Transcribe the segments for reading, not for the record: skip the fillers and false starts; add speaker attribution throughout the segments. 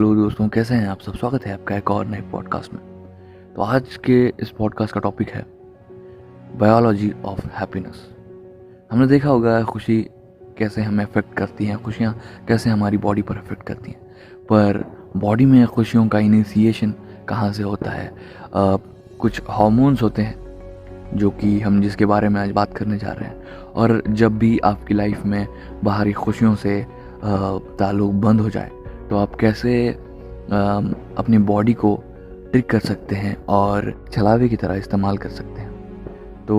Speaker 1: Hello दोस्तों, कैसे हैं आप सब। स्वागत है आपका एक और नए पॉडकास्ट में। तो आज के इस पॉडकास्ट का टॉपिक है बायोलॉजी ऑफ हैप्पीनेस। हमने देखा होगा खुशी कैसे हमें अफेक्ट करती हैं, खुशियाँ कैसे हमारी बॉडी पर अफेक्ट करती हैं, पर बॉडी में खुशियों का इनिशिएशन कहाँ से होता है। कुछ हार्मोन्स होते हैं जो कि हम जिसके बारे में आज बात करने जा रहे हैं। और जब भी आपकी लाइफ में बाहरी खुशियों से ताल्लुक बंद हो जाए तो आप कैसे अपनी बॉडी को ट्रिक कर सकते हैं और छलावे की तरह इस्तेमाल कर सकते हैं। तो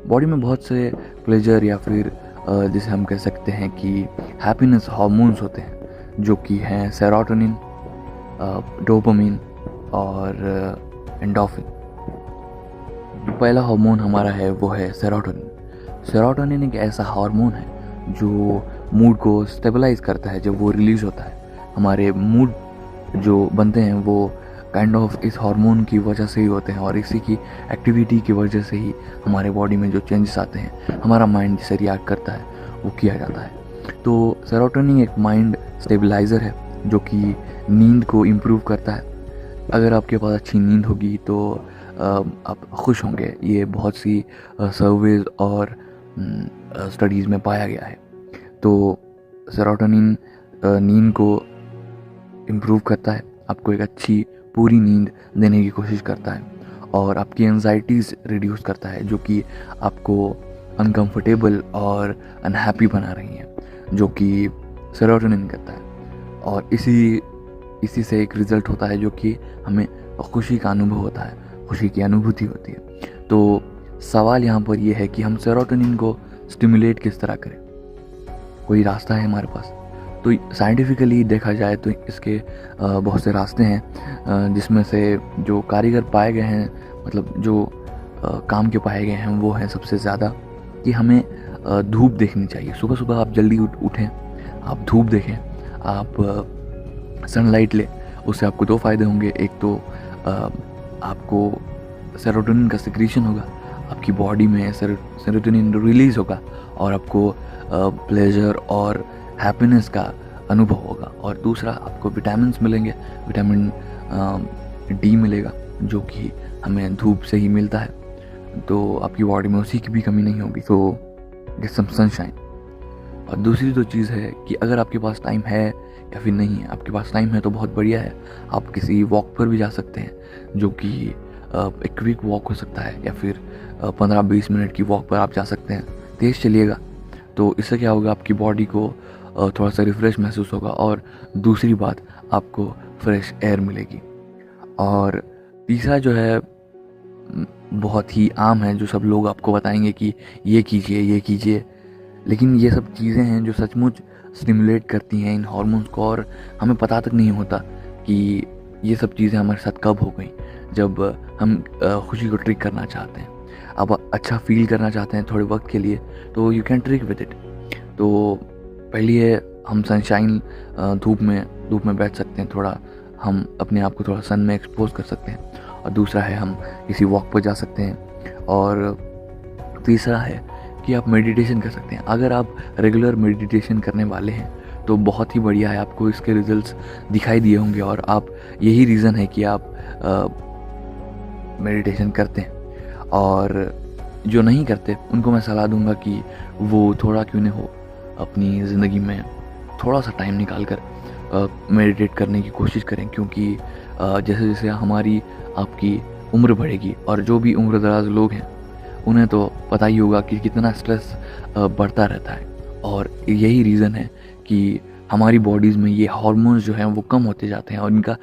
Speaker 1: बॉडी में बहुत से प्लेजर या फिर जिसे हम कह सकते हैं कि हैप्पीनेस हार्मोन्स होते हैं जो कि हैं सेरोटोनिन, डोपामिन और एंडोर्फिन। पहला हार्मोन हमारा है वो है सेरोटोनिन। सेरोटोनिन एक ऐसा हार्मोन है जो मूड को स्टेबलाइज करता है। जब वो रिलीज होता है, हमारे मूड जो बनते हैं वो काइंड ऑफ इस हार्मोन की वजह से ही होते हैं, और इसी की एक्टिविटी की वजह से ही हमारे बॉडी में जो चेंजेस आते हैं, हमारा माइंड जिसे रिएक्ट करता है वो किया जाता है। तो सेरोटोनिन एक माइंड स्टेबलाइज़र है जो कि नींद को इम्प्रूव करता है। अगर आपके पास अच्छी नींद होगी तो आप खुश होंगे। ये बहुत सी सर्वेज और स्टडीज़ में पाया गया है। तो सेरोटोनिन नींद को इम्प्रूव करता है, आपको एक अच्छी पूरी नींद देने की कोशिश करता है, और आपकी एंजाइटीज़ रिड्यूस करता है जो कि आपको अनकंफर्टेबल और अनहैप्पी बना रही हैं, जो कि सेरोटोनिन करता है। और इसी से एक रिज़ल्ट होता है जो कि हमें खुशी का अनुभव होता है, खुशी की अनुभूति होती है। तो सवाल यहाँ पर यह है कि हम सेरोटोनिन को स्टिमुलेट किस तरह करें। कोई रास्ता है हमारे पास? तो साइंटिफिकली देखा जाए तो इसके बहुत से रास्ते हैं, जिसमें से जो कारीगर पाए गए हैं, मतलब जो काम के पाए गए हैं, वो हैं सबसे ज़्यादा कि हमें धूप देखनी चाहिए। सुबह सुबह आप जल्दी उठें, आप धूप देखें, आप सनलाइट लें। उससे आपको दो फ़ायदे होंगे। एक तो आपको सेरोटोनिन का सिक्रीशन होगा, आपकी बॉडी में सेरोटोनिन रिलीज़ होगा, और आपको प्लेजर और हैप्पीनेस का अनुभव होगा। और दूसरा, आपको विटामिन्स मिलेंगे, विटामिन डी मिलेगा जो कि हमें धूप से ही मिलता है। तो आपकी बॉडी में उसी की भी कमी नहीं होगी। तो गेट सम सनशाइन। और दूसरी जो चीज़ है कि अगर आपके पास टाइम है या फिर नहीं है, आपके पास टाइम है तो बहुत बढ़िया है, आप किसी वॉक पर भी जा सकते हैं, जो कि एक क्विक वॉक हो सकता है, या फिर 15-20 मिनट की वॉक पर आप जा सकते हैं। तेज़ चलिएगा, तो इससे क्या होगा, आपकी बॉडी को थोड़ा सा रिफ़्रेश महसूस होगा, और दूसरी बात, आपको फ्रेश एयर मिलेगी। और तीसरा जो है बहुत ही आम है, जो सब लोग आपको बताएंगे कि ये कीजिए, लेकिन ये सब चीज़ें हैं जो सचमुच स्टिमुलेट करती हैं इन हार्मोन्स को, और हमें पता तक नहीं होता कि ये सब चीज़ें हमारे साथ कब हो गई। जब हम खुशी को ट्रिक करना चाहते हैं, अब अच्छा फील करना चाहते हैं थोड़े वक्त के लिए, तो you can trick with it. तो पहली है, हम सनशाइन, धूप में बैठ सकते हैं, थोड़ा हम अपने आप को थोड़ा सन में एक्सपोज कर सकते हैं। और दूसरा है, हम किसी वॉक पर जा सकते हैं। और तीसरा है कि आप मेडिटेशन कर सकते हैं। अगर आप रेगुलर मेडिटेशन करने वाले हैं तो बहुत ही बढ़िया है, आपको इसके रिजल्ट्स दिखाई दिए होंगे, और आप यही रीज़न है कि आप मेडिटेशन करते हैं। और जो नहीं करते उनको मैं सलाह दूंगा कि वो थोड़ा क्यों नहीं हो अपनी ज़िंदगी में थोड़ा सा टाइम निकाल कर मेडिटेट करने की कोशिश करें, क्योंकि जैसे जैसे हमारी आपकी उम्र बढ़ेगी, और जो भी उम्र दराज लोग हैं उन्हें तो पता ही होगा कि कितना स्ट्रेस बढ़ता रहता है। और यही रीज़न है कि हमारी बॉडीज़ में ये हार्मोन्स जो हैं वो कम होते जाते हैं, और इनका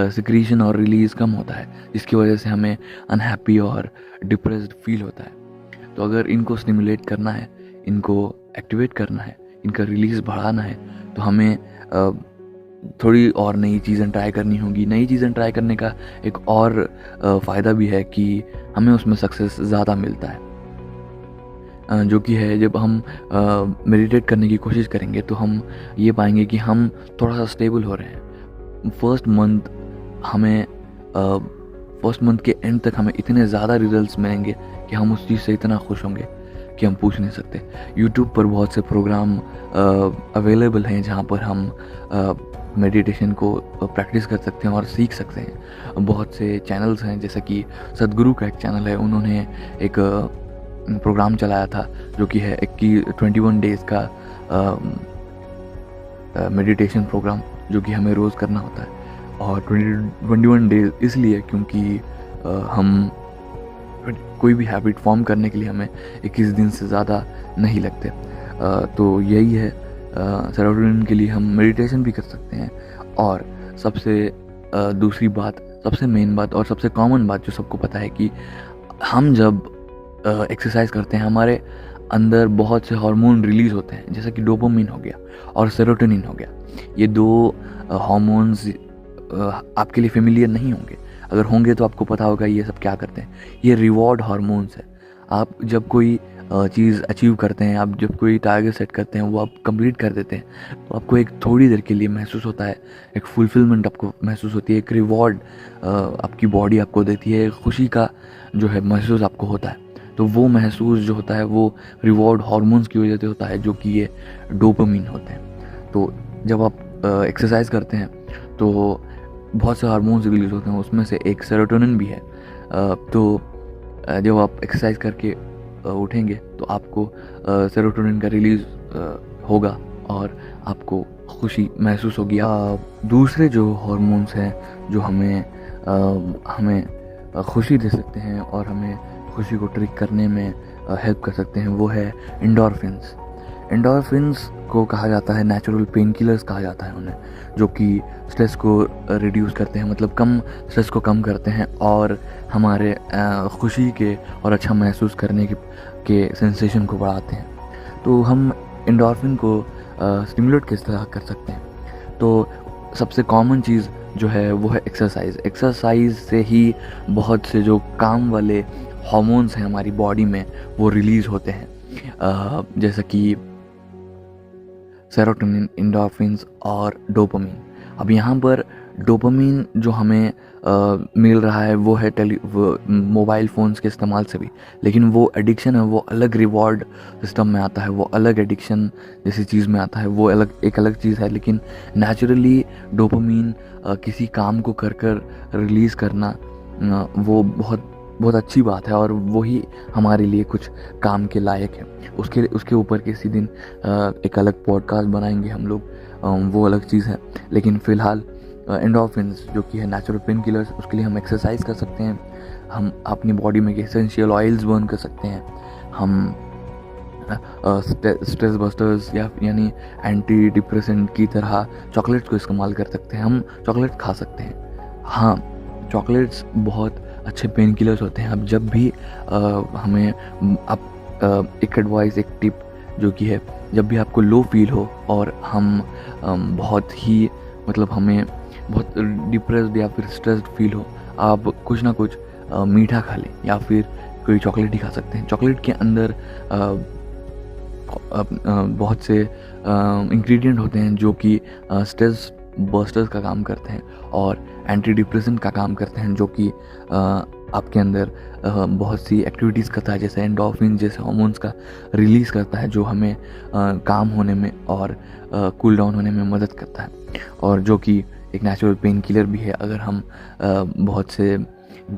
Speaker 1: सिक्रीशन और रिलीज़ कम होता है, जिसकी वजह से हमें अनहैप्पी और डिप्रेस्ड फील होता है। तो अगर इनको स्टिमुलेट करना है, इनको एक्टिवेट करना है, इनका रिलीज़ बढ़ाना है, तो हमें थोड़ी और नई चीज़ें ट्राई करनी होगी। नई चीज़ें ट्राई करने का एक और फ़ायदा भी है कि हमें उसमें सक्सेस ज़्यादा मिलता है, जो कि है जब हम मेडिटेट करने की कोशिश करेंगे तो हम ये पाएंगे कि हम थोड़ा सा स्टेबल हो रहे हैं। फर्स्ट मंथ के एंड तक हमें इतने ज़्यादा रिजल्ट्स मिलेंगे कि हम उस चीज़ से इतना खुश होंगे कि हम पूछ नहीं सकते। यूट्यूब पर बहुत से प्रोग्राम अवेलेबल हैं जहाँ पर हम मेडिटेशन को प्रैक्टिस कर सकते हैं और सीख सकते हैं। बहुत से चैनल्स हैं, जैसे कि सदगुरु का एक चैनल है, उन्होंने एक प्रोग्राम चलाया था जो कि है 21 डेज़ का मेडिटेशन प्रोग्राम, जो कि हमें रोज़ करना होता है। और 21 डेज इसलिए क्योंकि हम कोई भी हैबिट फॉर्म करने के लिए हमें 21 दिन से ज़्यादा नहीं लगते। तो यही है, सेरोटोनिन के लिए हम मेडिटेशन भी कर सकते हैं। और सबसे दूसरी बात, सबसे मेन बात और सबसे कॉमन बात जो सबको पता है कि हम जब एक्सरसाइज करते हैं हमारे अंदर बहुत से हार्मोन रिलीज़ होते हैं, जैसे कि डोपामिन हो गया और सेरोटोनिन हो गया। ये दो हार्मोन्स आपके लिए फेमिलियर नहीं होंगे। अगर होंगे तो आपको पता होगा ये सब क्या करते हैं। ये रिवॉर्ड हार्मोन्स है। आप जब कोई चीज़ अचीव करते हैं, आप जब कोई टारगेट सेट करते हैं, वो आप कंप्लीट कर देते हैं, तो आपको एक थोड़ी देर के लिए महसूस होता है, एक फुलफिलमेंट आपको महसूस होती है, एक रिवॉर्ड आपकी बॉडी आपको देती है, खुशी का जो है महसूस आपको होता है। तो वो महसूस जो होता है वो रिवॉर्ड हार्मोन्स की वजह से होता है, जो कि ये डोपामिन होते हैं। तो जब आप एक्सरसाइज करते हैं तो बहुत से हार्मोन्स रिलीज होते हैं, उसमें से एक सेरोटोनिन भी है। तो जब आप एक्सरसाइज करके उठेंगे तो आपको सेरोटोनिन का रिलीज होगा और आपको खुशी महसूस होगी। दूसरे जो हार्मोन्स हैं जो हमें खुशी दे सकते हैं और हमें खुशी को ट्रिक करने में हेल्प कर सकते हैं, वो है एंडोर्फिन्स। एंडोर्फिन्स को कहा जाता है नेचुरल पेन किलर्स कहा जाता है उन्हें, जो कि स्ट्रेस को रिड्यूस करते हैं, मतलब स्ट्रेस को कम करते हैं और हमारे खुशी के और अच्छा महसूस करने के सेंसेशन को बढ़ाते हैं। तो हम एंडोर्फिन को स्टिमुलेट किस तरह कर सकते हैं? तो सबसे कॉमन चीज़ जो है वो है एक्सरसाइज। एक्सरसाइज से ही बहुत से जो काम वाले हार्मोन्स हैं हमारी बॉडी में वो रिलीज़ होते हैं, जैसे कि सेरोटोनिन, एंडोर्फिन्स और डोपामिन। अब यहाँ पर डोपामिन जो हमें मिल रहा है वो है मोबाइल फ़ोन्स के इस्तेमाल से भी, लेकिन वो एडिक्शन है, वो अलग रिवॉर्ड सिस्टम में आता है, वो अलग एडिक्शन जैसी चीज़ में आता है, वो एक अलग चीज़ है। लेकिन नेचुरली डोपामिन किसी काम को कर रिलीज़ करना वो बहुत अच्छी बात है और वही हमारे लिए कुछ काम के लायक है। उसके ऊपर किसी दिन एक अलग पॉडकास्ट बनाएंगे हम लोग, वो अलग चीज़ है। लेकिन फ़िलहाल एंडोर्फिन्स जो कि है नेचुरल पेन किलर्स, उसके लिए हम एक्सरसाइज कर सकते हैं, हम अपनी बॉडी में एसेंशियल ऑयल्स बर्न कर सकते हैं, हम स्ट्रेस बस्टर्स यानी एंटी डिप्रेसेंट की तरह चॉकलेट्स को इस्तेमाल कर सकते हैं, हम चॉकलेट खा सकते हैं। हाँ, चॉकलेट्स बहुत अच्छे पेन किलर्स होते हैं। अब जब भी एक एडवाइस, एक टिप जो कि है, जब भी आपको लो फील हो और बहुत ही हमें बहुत डिप्रेस्ड या फिर स्ट्रेस्ड फील हो, आप कुछ ना कुछ मीठा खा लें या फिर कोई चॉकलेट ही खा सकते हैं। चॉकलेट के अंदर बहुत से इंग्रेडिएंट होते हैं जो कि स्ट्रेस बस्टर्स का काम करते हैं और एंटी डिप्रेसेंट का काम करते हैं, जो कि आपके अंदर बहुत सी एक्टिविटीज़ करता है, जैसे एंडोर्फिन जैसे हार्मोन्स का रिलीज़ करता है, जो हमें काम होने में और कूल डाउन होने में मदद करता है, और जो कि एक नेचुरल पेन किलर भी है अगर हम बहुत से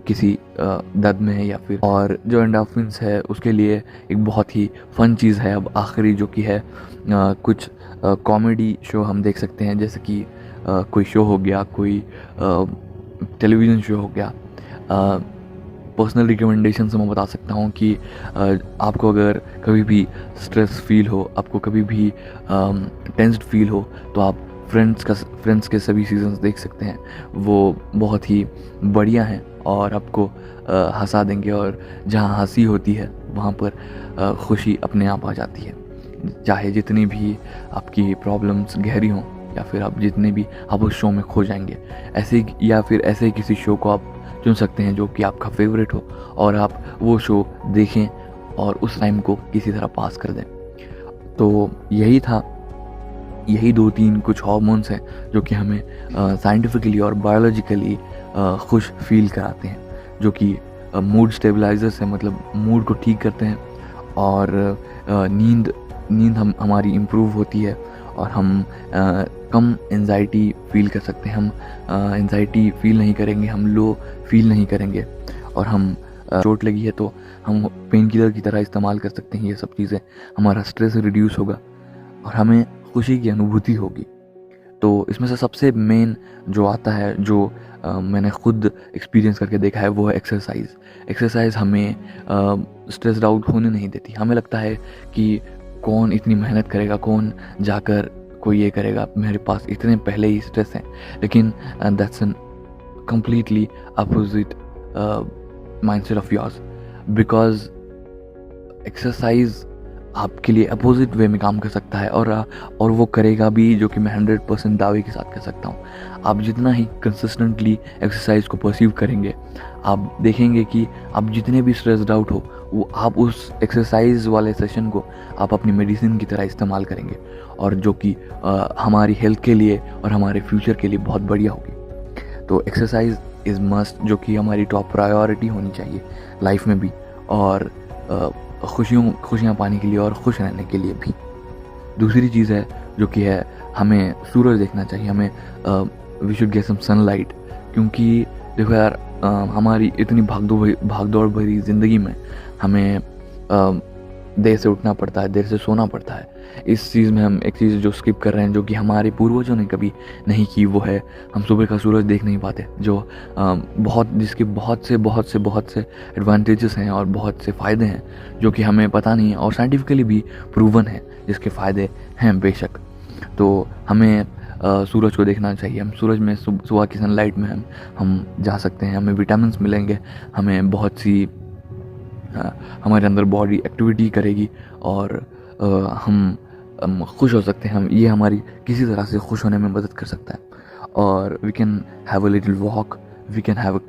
Speaker 1: किसी दर्द में है या फिर। और जो एंडोर्फिन्स है उसके लिए एक बहुत ही फ़न चीज़ है अब आखिरी, जो कि है कुछ कॉमेडी शो हम देख सकते हैं, जैसे कि कोई शो हो गया, कोई टेलीविज़न शो हो गया। पर्सनल रिकमेंडेशन से मैं बता सकता हूँ कि आपको अगर कभी भी स्ट्रेस फील हो, आपको कभी भी टेंस्ड फील हो, तो आप फ्रेंड्स के सभी सीजन्स देख सकते हैं। वो बहुत ही बढ़िया हैं और आपको हंसा देंगे, और जहाँ हंसी होती है वहाँ पर खुशी अपने आप आ जाती है। चाहे जितनी भी आपकी प्रॉब्लम्स गहरी हों या फिर आप जितने भी आप उस शो में खो जाएंगे, ऐसे ही किसी शो को आप चुन सकते हैं जो कि आपका फेवरेट हो, और आप वो शो देखें और उस टाइम को किसी तरह पास कर दें। तो यही 2-3 कुछ हार्मोन्स हैं जो कि हमें साइंटिफिकली और बायोलॉजिकली खुश फील कराते हैं, जो कि मूड स्टेबलाइजर्स हैं, मतलब मूड को ठीक करते हैं, और नींद हमारी इम्प्रूव होती है, और हम कम एंजाइटी फील कर सकते हैं। हम एंजाइटी फील नहीं करेंगे, हम लो फील नहीं करेंगे, और हम चोट लगी है तो हम पेन किलर की तरह इस्तेमाल कर सकते हैं ये सब चीज़ें। हमारा स्ट्रेस रिड्यूस होगा और हमें खुशी की अनुभूति होगी। तो इसमें से सबसे मेन जो आता है, जो मैंने खुद एक्सपीरियंस करके देखा है, वो है एक्सरसाइज। एक्सरसाइज हमें स्ट्रेस्ड आउट होने नहीं देती। हमें लगता है कि कौन इतनी मेहनत करेगा, कौन जाकर कोई ये करेगा, मेरे पास इतने पहले ही स्ट्रेस हैं। लेकिन that's an completely opposite mindset of yours, because exercise आपके लिए अपोजिट वे में काम कर सकता है, और वो करेगा भी, जो कि मैं 100% दावे के साथ कह सकता हूँ। आप जितना ही कंसिस्टेंटली एक्सरसाइज को परसीव करेंगे, आप देखेंगे कि आप जितने भी स्ट्रेस्ड आउट हो, वो आप उस एक्सरसाइज वाले सेशन को आप अपनी मेडिसिन की तरह इस्तेमाल करेंगे, और जो कि हमारी हेल्थ के लिए और हमारे फ्यूचर के लिए बहुत बढ़िया होगी। तो एक्सरसाइज इज़ मस्ट, जो कि हमारी टॉप प्रायोरिटी होनी चाहिए लाइफ में भी, और खुशियाँ पाने के लिए और खुश रहने के लिए भी। दूसरी चीज़ है जो कि है, हमें सूरज देखना चाहिए। हमें we should get some sunlight, क्योंकि देखो यार, हमारी इतनी भागदौड़ भरी ज़िंदगी में हमें देर से उठना पड़ता है, देर से सोना पड़ता है। इस चीज़ में हम एक चीज़ जो स्किप कर रहे हैं, जो कि हमारे पूर्वजों ने कभी नहीं की, वो है हम सुबह का सूरज देख नहीं पाते, जो जिसके बहुत से एडवांटेजेस हैं और बहुत से फ़ायदे हैं, जो कि हमें पता नहीं है, और साइंटिफिकली भी प्रूवन है जिसके फ़ायदे हैं बेशक। तो हमें सूरज को देखना चाहिए। हम सूरज में सुबह की सनलाइट में हम जा सकते हैं, हमें विटामिन्स मिलेंगे, हमें बहुत सी हमारे अंदर बॉडी एक्टिविटी करेगी, और हम खुश हो सकते हैं। हम ये हमारी किसी तरह से खुश होने में मदद कर सकता है। और we can have a little walk, we can have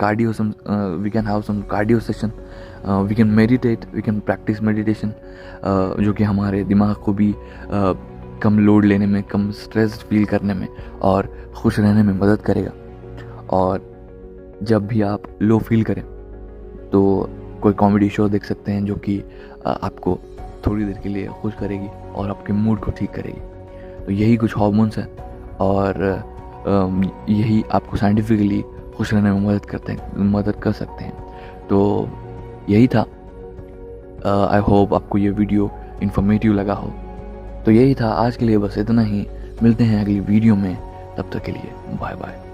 Speaker 1: some cardio session, we can meditate, we can practise meditation, जो कि हमारे दिमाग को भी कम लोड लेने में, कम स्ट्रेस फील करने में और खुश रहने में मदद करेगा। और जब भी आप लो फील करें तो कोई कॉमेडी शो देख सकते हैं, जो कि आपको थोड़ी देर के लिए खुश करेगी और आपके मूड को ठीक करेगी। तो यही कुछ हार्मोन्स हैं, और यही आपको साइंटिफिकली खुश रहने में मदद कर सकते हैं। तो यही था। आई होप आपको ये वीडियो इन्फॉर्मेटिव लगा हो। तो यही था आज के लिए, बस इतना ही। मिलते हैं अगली वीडियो में, तब तक के लिए बाय बाय।